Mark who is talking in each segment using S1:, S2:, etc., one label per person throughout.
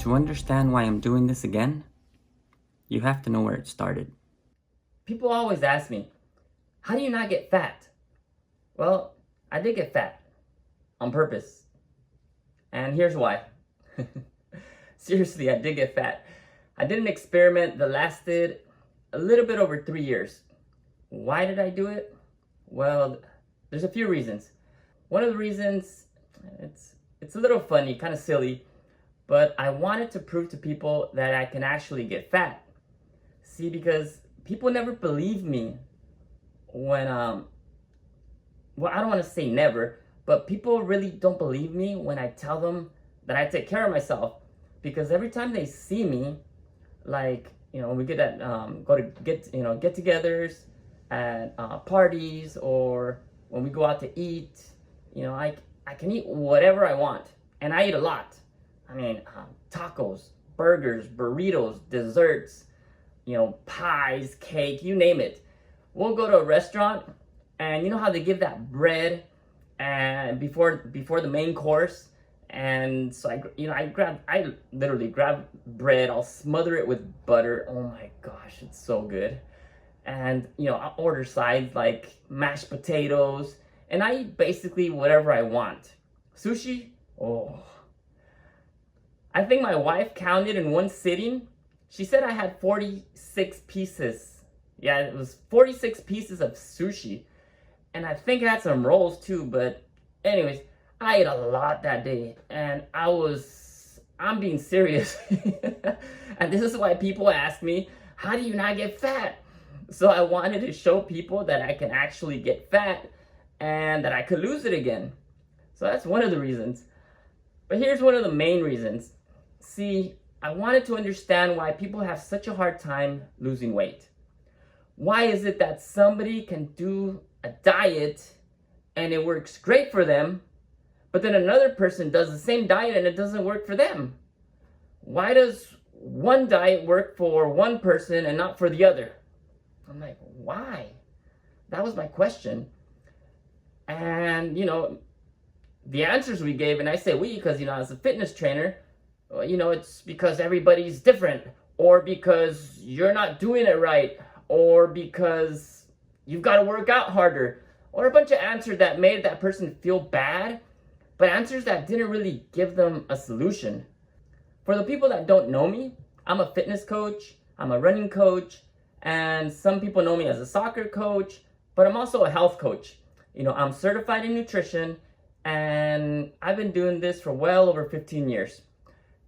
S1: To understand why I'm doing this again, you have to know where it started.
S2: People always ask me, how do you not get fat? Well, I did get fat on purpose. And here's why. Seriously, I did get fat. I did an experiment that lasted a little bit over 3 years. Why did I do it? Well, there's a few reasons. One of the reasons, it's a little funny, kind of silly, but I wanted to prove to people that I can actually get fat. See, because people never believe me when, well, I don't want to say never, but people really don't believe me when I tell them that I take care of myself. Because every time they see me, like, we get at, go to get-togethers at parties, or when we go out to eat, I can eat whatever I want, and I eat a lot. I mean, tacos, burgers, burritos, desserts, pies, cake, you name it. We'll go to a restaurant, and you know how they give that bread and before the main course, and so I literally grab bread, I'll smother it with butter. Oh my gosh, it's so good. And I'll order sides like mashed potatoes, and I eat basically whatever I want. Sushi? Oh. I think my wife counted in one sitting. She said I had 46 pieces. Yeah, it was 46 pieces of sushi. And I think I had some rolls too, but anyways, I ate a lot that day, and I'm being serious. And this is why people ask me, how do you not get fat? So I wanted to show people that I can actually get fat and that I could lose it again. So that's one of the reasons. But here's one of the main reasons. See, I wanted to understand why people have such a hard time losing weight. Why is it that somebody can do a diet and it works great for them, but then another person does the same diet and it doesn't work for them? Why does one diet work for one person and not for the other? I'm like, why? That was my question. And, the answers we gave, and I say we because, as a fitness trainer, it's because everybody's different, or because you're not doing it right, or because you've got to work out harder, or a bunch of answers that made that person feel bad, but answers that didn't really give them a solution. For the people that don't know me, I'm a fitness coach, I'm a running coach, and some people know me as a soccer coach, but I'm also a health coach. I'm certified in nutrition, and I've been doing this for well over 15 years.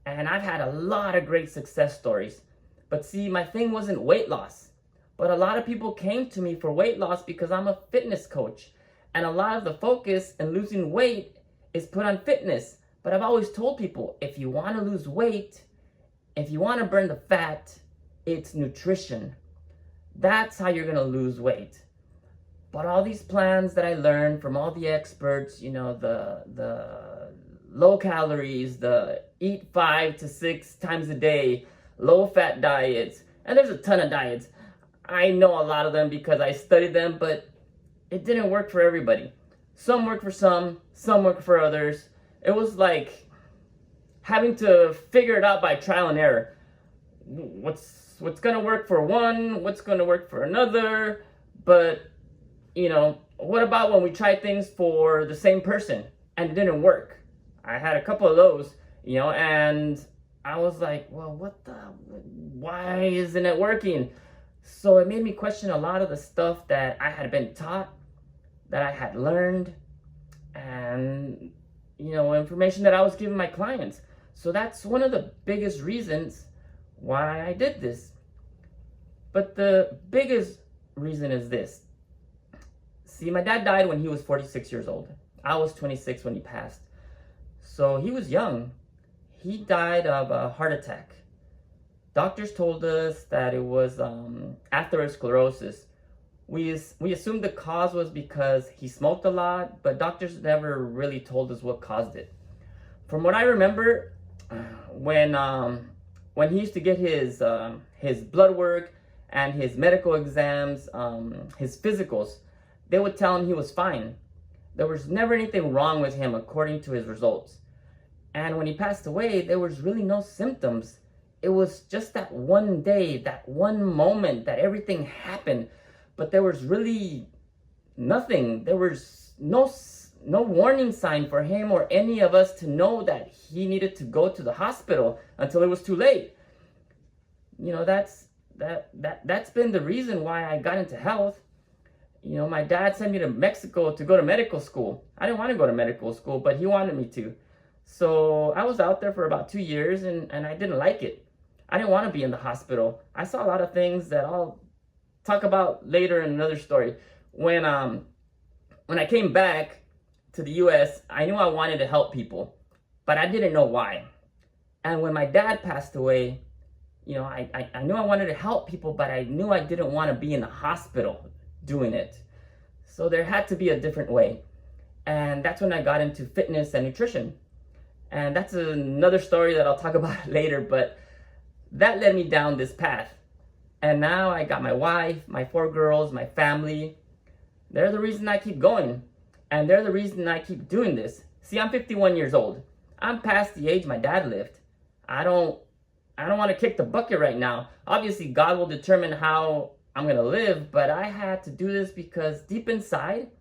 S2: And I've had a lot of great success stories. But see, my thing wasn't weight loss. But a lot of people came to me for weight loss because I'm a fitness coach. And a lot of the focus in losing weight is put on fitness. But I've always told people, if you want to lose weight, if you want to burn the fat, it's nutrition. That's how you're going to lose weight. But all these plans that I learned from all the experts, the low calories, the eat 5 to 6 times a day, low fat diets, and there's a ton of diets. I know a lot of them because I studied them, but it didn't work for everybody. Some work for some work for others. It was like having to figure it out by trial and error. What's gonna work for one, what's gonna work for another, but what about when we tried things for the same person and it didn't work? I had a couple of those, and I was like, well, why isn't it working? So it made me question a lot of the stuff that I had been taught, that I had learned, and, information that I was giving my clients. So that's one of the biggest reasons why I did this. But the biggest reason is this. See, my dad died when he was 46 years old. I was 26 when he passed. So he was young. He died of a heart attack. Doctors told us that it was atherosclerosis. We assumed the cause was because he smoked a lot, but doctors never really told us what caused it. From what I remember, when he used to get his blood work and his medical exams, his physicals, they would tell him he was fine. There was never anything wrong with him according to his results. And when he passed away, there was really no symptoms. It was just that one day, that one moment that everything happened, but there was really nothing. There was no warning sign for him or any of us to know that he needed to go to the hospital until it was too late. You know, that's been the reason why I got into health. You know, my dad sent me to Mexico to go to medical school. I didn't want to go to medical school, but he wanted me to. So I was out there for about 2 years, and I didn't like it. I didn't want to be in the hospital. I saw a lot of things that I'll talk about later in another story. When I came back to the US, I knew I wanted to help people, but I didn't know why. And when my dad passed away, you know, I knew I wanted to help people, but I knew I didn't want to be in the hospital doing it. So there had to be a different way. And that's when I got into fitness and nutrition. And that's another story that I'll talk about later, but that led me down this path. And now I got my wife, my 4 girls, my family. They're the reason I keep going. And they're the reason I keep doing this. See, I'm 51 years old. I'm past the age my dad lived. I don't want to kick the bucket right now. Obviously, God will determine how I'm going to live, but I had to do this because deep inside,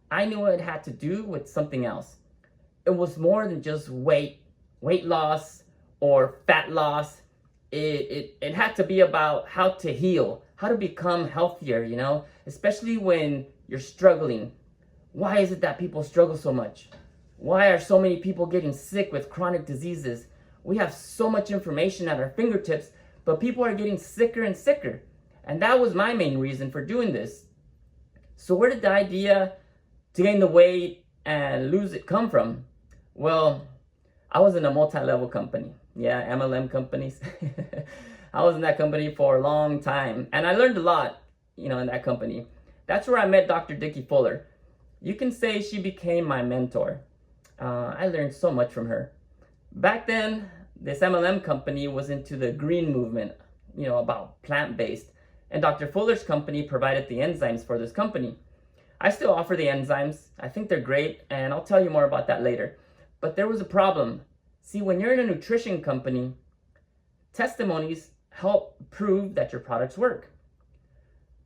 S2: I knew it had to do with something else. It was more than just weight loss or fat loss. It had to be about how to heal, how to become healthier, you know, especially when you're struggling. Why is it that people struggle so much? Why are so many people getting sick with chronic diseases? We have so much information at our fingertips, but people are getting sicker and sicker. And that was my main reason for doing this. So where did the idea to gain the weight and lose it come from? Well, I was in a multi-level company. Yeah, MLM companies. I was in that company for a long time, and I learned a lot, you know, in that company. That's where I met Dr. Dickie Fuller. You can say she became my mentor. I learned so much from her. Back then, this MLM company was into the green movement, you know, about plant-based. And Dr. Fuller's company provided the enzymes for this company. I still offer the enzymes. I think they're great, and I'll tell you more about that later. But there was a problem. See, when you're in a nutrition company, testimonies help prove that your products work.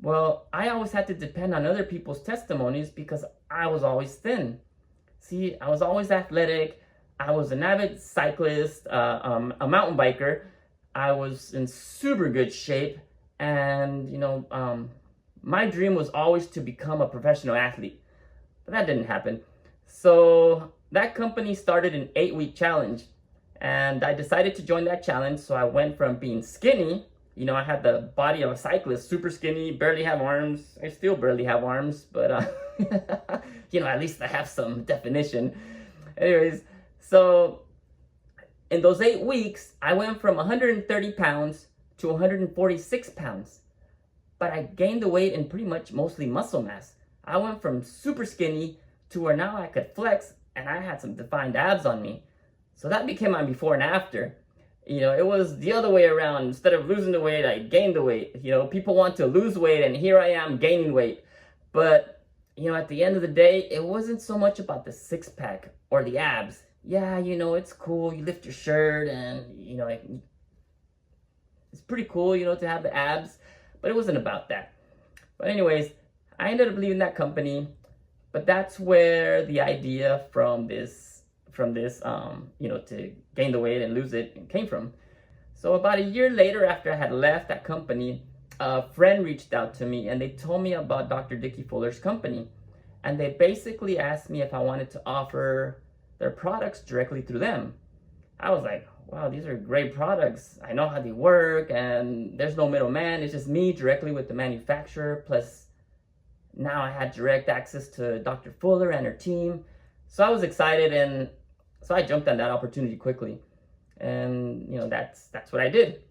S2: Well, I always had to depend on other people's testimonies because I was always thin. See, I was always athletic. I was an avid cyclist, a mountain biker. I was in super good shape. And, you know, my dream was always to become a professional athlete. But that didn't happen. So that company started an 8-week challenge. And I decided to join that challenge. So I went from being skinny, you know, I had the body of a cyclist, super skinny, barely have arms. I still barely have arms, but, you know, at least I have some definition. Anyways, so in those 8 weeks, I went from 130 pounds to 146 pounds. But I gained the weight in pretty much mostly muscle mass. I went from super skinny to where now I could flex and I had some defined abs on me. So that became my before and after. You know, it was the other way around. Instead of losing the weight, I gained the weight. You know, people want to lose weight and here I am gaining weight. But, you know, at the end of the day, it wasn't so much about the six pack or the abs. Yeah, you know, it's cool. You lift your shirt and, you know, it's pretty cool, you know, to have the abs. But it wasn't about that. But anyways, I ended up leaving that company. But that's where the idea from this, you know, to gain the weight and lose it came from. So about a year later, after I had left that company, a friend reached out to me and they told me about Dr. Dickie Fuller's company. And they basically asked me if I wanted to offer their products directly through them. I was like, wow, these are great products. I know how they work and there's no middleman. It's just me directly with the manufacturer. Plus now I had direct access to Dr. Fuller and her team. So I was excited and so I jumped on that opportunity quickly. And you know, that's what I did.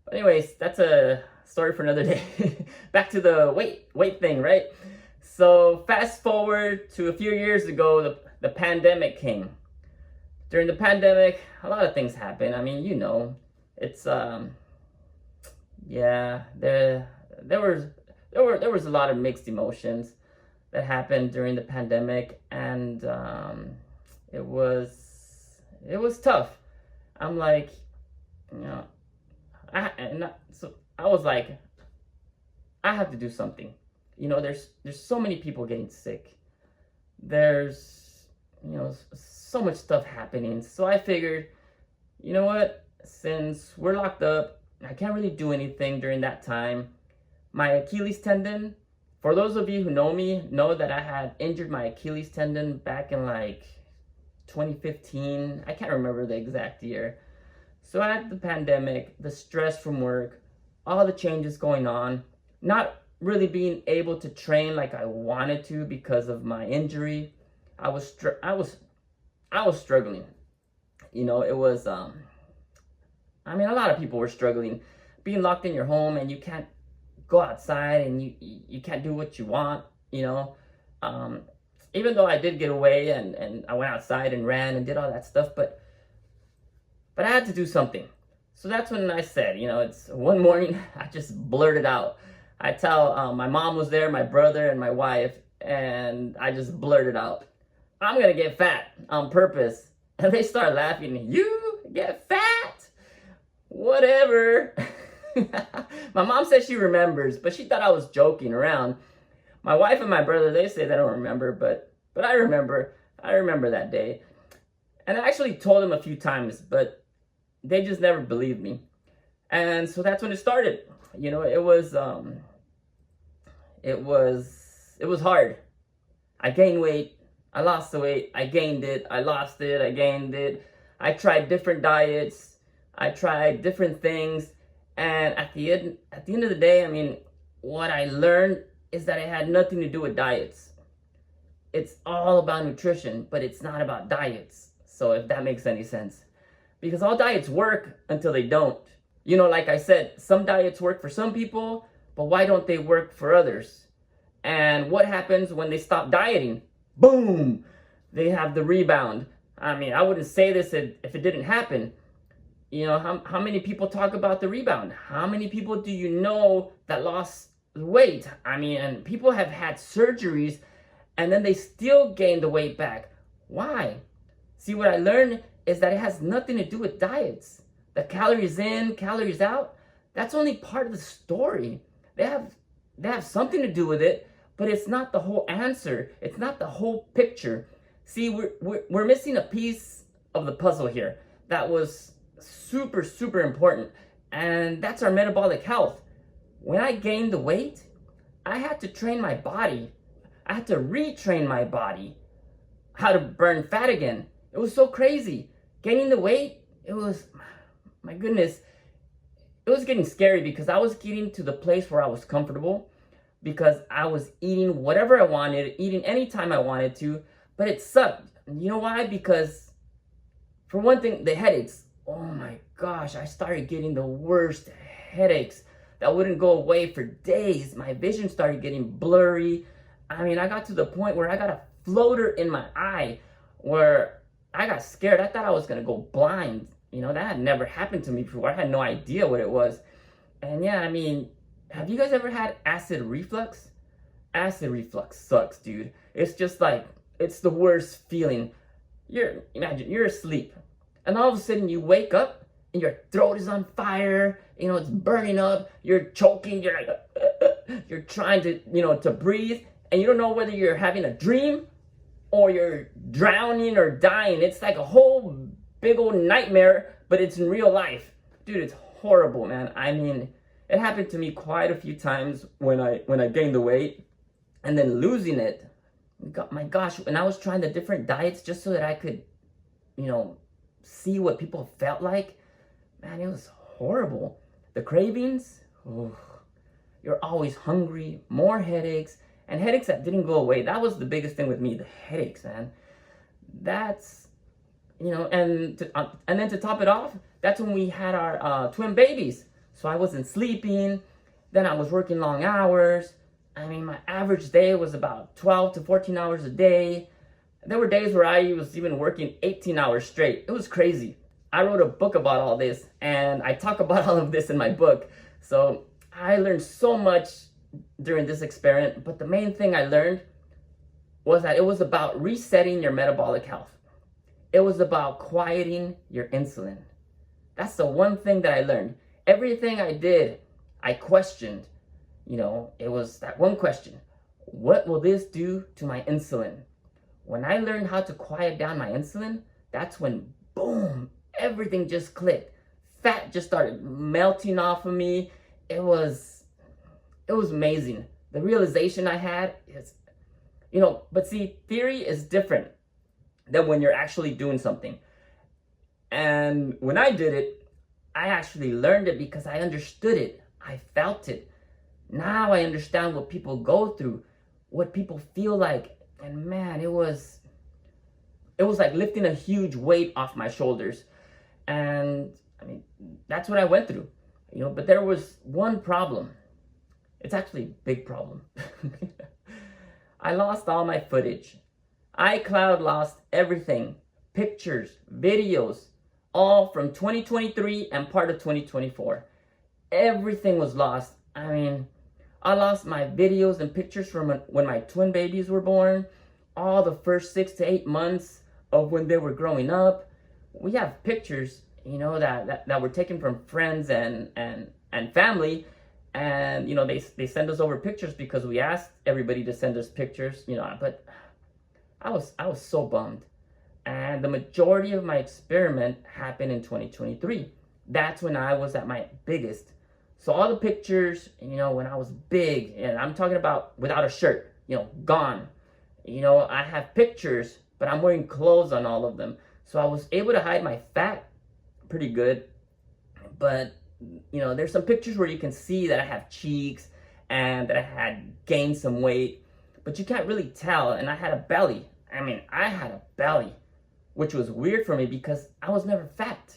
S2: But anyways, that's a story for another day. Back to the weight thing, right? So fast forward to a few years ago, the pandemic came. During the pandemic, a lot of things happened. I mean, you know, it's yeah, there was a lot of mixed emotions that happened during the pandemic, and it was it was tough. I'm like, you know, so I was like, I have to do something. There's so many people getting sick. There's, so much stuff happening. So I figured, you know what? Since we're locked up, I can't really do anything during that time. My Achilles tendon, for those of you who know me, know that I had injured my Achilles tendon back in like 2015. I can't remember the exact year. So I had the pandemic, the stress from work, all the changes going on, not really being able to train like I wanted to because of my injury. I was struggling. It was a lot of people were struggling being locked in your home and you can't go outside and you can't do what you want, even though I did get away and I went outside and ran and did all that stuff, but I had to do something. So that's when I said, it's one morning, I just blurted out. I tell, my mom was there, my brother and my wife, and I just blurted out, I'm gonna get fat on purpose. And they start laughing. You get fat? Whatever. My mom said she remembers, but she thought I was joking around. My wife and my brother, they say they don't remember, but I remember. I remember that day. And I actually told them a few times, but they just never believed me. And so that's when it started. It was hard. I gained weight. I lost the weight. I gained it. I lost it. I gained it. I tried different diets. I tried different things. And at the end of the day, what I learned is that it had nothing to do with diets. It's all about nutrition, but it's not about diets. So if that makes any sense. Because all diets work until they don't. Like I said, some diets work for some people, but why don't they work for others? And what happens when they stop dieting? Boom! They have the rebound. I wouldn't say this if it didn't happen. How many people talk about the rebound? How many people do you know that lost weight? And people have had surgeries and then they still gain the weight back. Why? See, what I learned is that it has nothing to do with diets. The calories in, calories out, that's only part of the story. They have something to do with it, but it's not the whole answer. It's not the whole picture. See, we're missing a piece of the puzzle here that was super, super important, and that's our metabolic health. When I gained the weight, I had to train my body. I had to retrain my body how to burn fat again. It was so crazy. Gaining the weight, it was, my goodness, it was getting scary because I was getting to the place where I was comfortable because I was eating whatever I wanted, eating anytime I wanted to, but it sucked. You know why? Because for one thing, the headaches. Oh my gosh, I started getting the worst headaches that wouldn't go away for days. My vision started getting blurry. I got to the point where I got a floater in my eye where I got scared. I thought I was gonna go blind. That had never happened to me before. I had no idea what it was. And yeah, have you guys ever had acid reflux? Acid reflux sucks, dude. It's just like, it's the worst feeling. Imagine you're asleep and all of a sudden you wake up and your throat is on fire, it's burning up, you're choking, you're like, you're trying to, to breathe, and you don't know whether you're having a dream or you're drowning or dying. It's like a whole big old nightmare, but it's in real life. Dude, it's horrible, man. It happened to me quite a few times when I gained the weight and then losing it. My gosh, when I was trying the different diets just so that I could, see what people felt like, man, it was horrible. The cravings, you're always hungry, more headaches, and headaches that didn't go away. That was the biggest thing with me, the headaches, man. That's, and then to top it off, that's when we had our twin babies. So I wasn't sleeping, then I was working long hours. My average day was about 12 to 14 hours a day. There were days where I was even working 18 hours straight. It was crazy. I wrote a book about all this, and I talk about all of this in my book. So I learned so much during this experiment, but the main thing I learned was that it was about resetting your metabolic health. It was about quieting your insulin. That's the one thing that I learned. Everything I did, I questioned. It was that one question. What will this do to my insulin? When I learned how to quiet down my insulin, that's when, boom, everything just clicked. Fat just started melting off of me. It was amazing. The realization I had is, but see, theory is different than when you're actually doing something. And when I did it, I actually learned it because I understood it. I felt it. Now I understand what people go through, what people feel like. And man, it was like lifting a huge weight off my shoulders. And I mean, that's what I went through, but there was one problem. It's actually a big problem. I lost all my footage. iCloud lost everything. Pictures, videos, all from 2023 and part of 2024. Everything was lost. I mean, I lost my videos and pictures from when my twin babies were born, all the first 6 to 8 months of when they were growing up. We have pictures, that were taken from friends and family, and they send us over pictures because we asked everybody to send us pictures, but I was so bummed. And the majority of my experiment happened in 2023. That's when I was at my biggest. So all the pictures, when I was big, and I'm talking about without a shirt, gone. I have pictures, but I'm wearing clothes on all of them. So I was able to hide my fat pretty good. But, there's some pictures where you can see that I have cheeks and that I had gained some weight, but you can't really tell. And I had a belly. I mean, I had a belly, which was weird for me because I was never fat.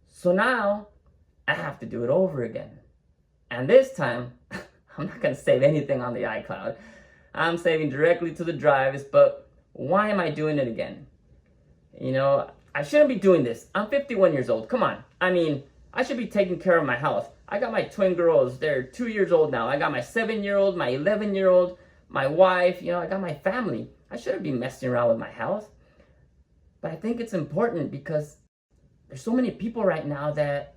S2: So now I have to do it over again. And this time, I'm not going to save anything on the iCloud. I'm saving directly to the drives, but why am I doing it again? I shouldn't be doing this. I'm 51 years old. Come on. I mean, I should be taking care of my health. I got my twin girls. They're 2 years old now. I got my 7-year-old, my 11-year-old, my wife. I got my family. I shouldn't be messing around with my health. But I think it's important because there's so many people right now that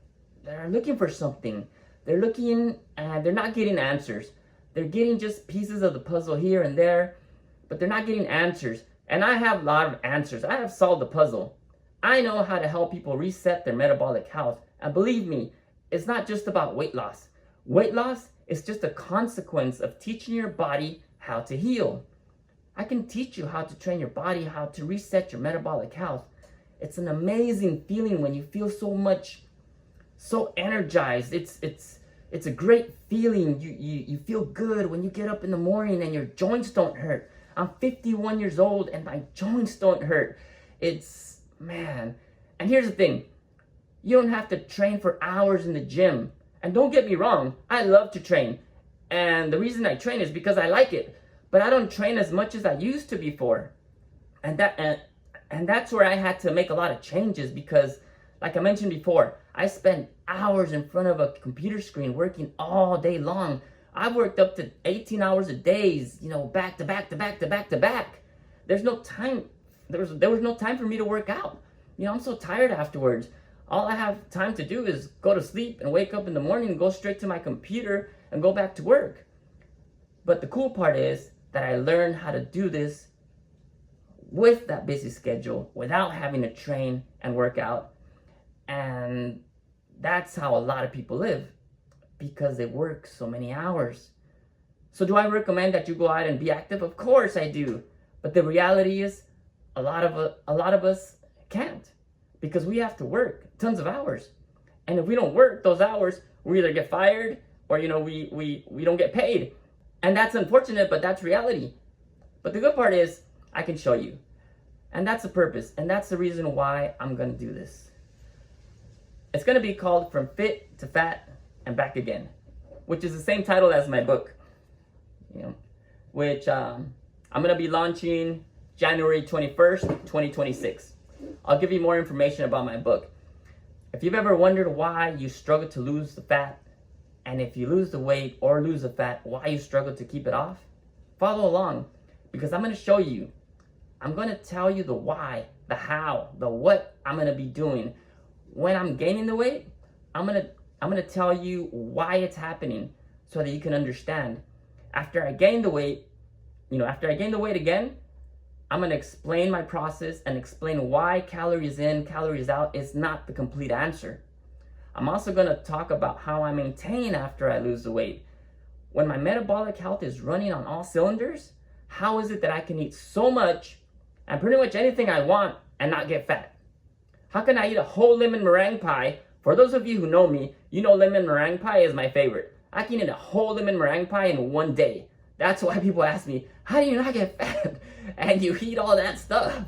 S2: are looking for something. They're looking and they're not getting answers. They're getting just pieces of the puzzle here and there, but they're not getting answers. And I have a lot of answers. I have solved the puzzle. I know how to help people reset their metabolic health. And believe me, it's not just about weight loss. Weight loss is just a consequence of teaching your body how to heal. I can teach you how to train your body, how to reset your metabolic health. It's an amazing feeling when you feel so energized. It's a great feeling. You feel good when you get up in the morning and your joints don't hurt. I'm 51 years old and my joints don't hurt. Man. And here's the thing. You don't have to train for hours in the gym. And don't get me wrong, I love to train. And the reason I train is because I like it. But I don't train as much as I used to before. And that's where I had to make a lot of changes because, like I mentioned before, I spent hours in front of a computer screen working all day long. I've worked up to 18 hours a day, back to back to back to back to back. There's no time. There was no time for me to work out. I'm so tired afterwards. All I have time to do is go to sleep and wake up in the morning and go straight to my computer and go back to work. But the cool part is that I learned how to do this with that busy schedule without having to train and work out. And that's how a lot of people live because they work so many hours. So do I recommend that you go out and be active? Of course I do. But the reality is a lot of us can't because we have to work tons of hours. And if we don't work those hours, we either get fired or we don't get paid. And that's unfortunate, but that's reality. But the good part is I can show you. And that's the purpose. And that's the reason why I'm going to do this. It's going to be called From Fit to Fat and Back Again, which is the same title as my book, which I'm going to be launching January 21st, 2026. I'll give you more information about my book. If you've ever wondered why you struggle to lose the fat, and if you lose the weight or lose the fat, why you struggle to keep it off, follow along because I'm going to show you I'm going to tell you the why, the how, the what I'm going to be doing. When I'm gaining the weight, I'm going to tell you why it's happening so that you can understand. After I gain the weight, after I gain the weight again, I'm going to explain my process and explain why calories in, calories out is not the complete answer. I'm also going to talk about how I maintain after I lose the weight. When my metabolic health is running on all cylinders, how is it that I can eat so much and pretty much anything I want and not get fat? How can I eat a whole lemon meringue pie? For those of you who know me, you know lemon meringue pie is my favorite. I can eat a whole lemon meringue pie in one day. That's why people ask me, how do you not get fat? And you eat all that stuff.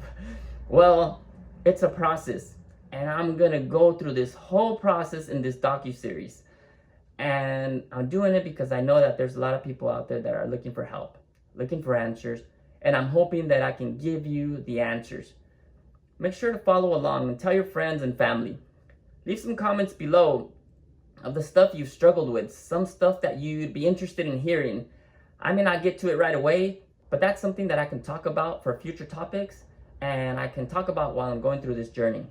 S2: Well, it's a process. And I'm going to go through this whole process in this docu-series. And I'm doing it because I know that there's a lot of people out there that are looking for help, looking for answers. And I'm hoping that I can give you the answers. Make sure to follow along and tell your friends and family. Leave some comments below of the stuff you've struggled with, some stuff that you'd be interested in hearing. I may not get to it right away, but that's something that I can talk about for future topics and I can talk about while I'm going through this journey.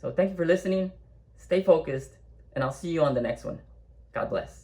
S2: So thank you for listening, stay focused, and I'll see you on the next one. God bless.